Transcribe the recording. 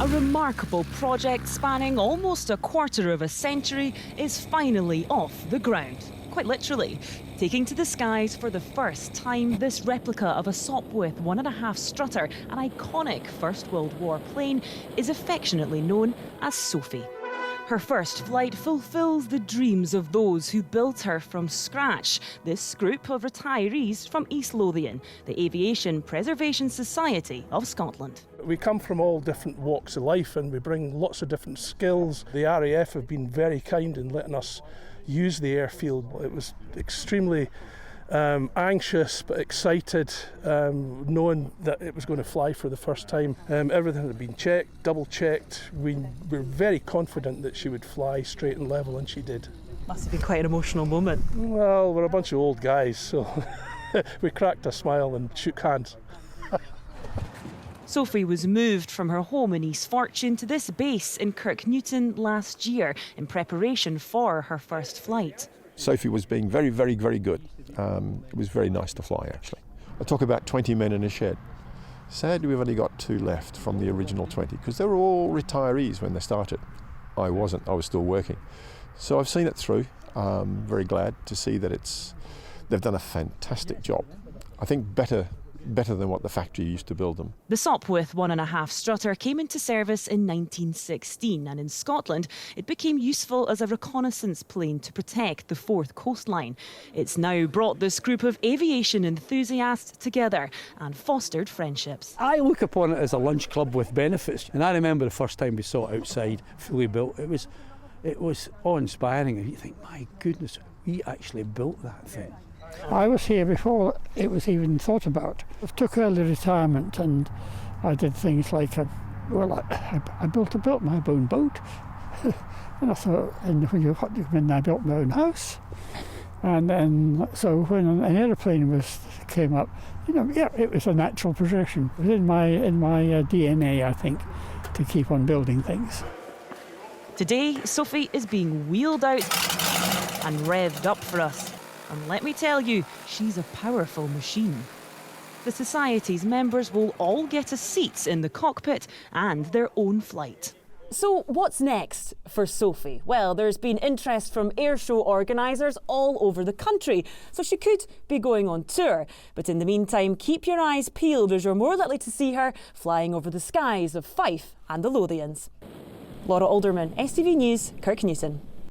A remarkable project spanning almost a quarter of a century is finally off the ground. Quite literally. Taking to the skies for the first time, this replica of a Sopwith 1.5 strutter, an iconic First World War plane, is affectionately known as Sophie. Her first flight fulfills the dreams of those who built her from scratch. This group of retirees from East Lothian, the Aviation Preservation Society of Scotland. We come from all different walks of life and we bring lots of different skills. The RAF have been very kind in letting us use the airfield. It was extremely anxious but excited, knowing that it was going to fly for the first time. Everything had been checked, double checked. We were very confident that she would fly straight and level, and she did. Must have been quite an emotional moment. Well, we're a bunch of old guys, so we cracked a smile and shook hands. Sophie was moved from her home in East Fortune to this base in Kirknewton last year in preparation for her first flight. Sophie was being very, very, very good. It was very nice to fly, actually. I talk about 20 men in a shed. Sadly, we've only got 2 left from the original 20, because they were all retirees when they started. I wasn't, I was still working. So I've seen it through. Very glad to see that they've done a fantastic job. I think better than what the factory used to build them. The Sopwith 1.5 strutter came into service in 1916, and in Scotland it became useful as a reconnaissance plane to protect the Forth coastline. It's now brought this group of aviation enthusiasts together and fostered friendships. I look upon it as a lunch club with benefits, and I remember the first time we saw it outside, fully built. It was awe-inspiring, and you think, my goodness, we actually built that thing. I was here before it was even thought about. I took early retirement and I did things like, I built my own boat. And I thought, when I built my own house. And then, so when an aeroplane came up, it was a natural progression. It was in my DNA, I think, to keep on building things. Today, Sophie is being wheeled out and revved up for us. And let me tell you, she's a powerful machine. The Society's members will all get a seat in the cockpit and their own flight. So what's next for Sophie? Well, there's been interest from airshow organisers all over the country, so she could be going on tour. But in the meantime, keep your eyes peeled, as you're more likely to see her flying over the skies of Fife and the Lothians. Laura Alderman, STV News, Kirknewton.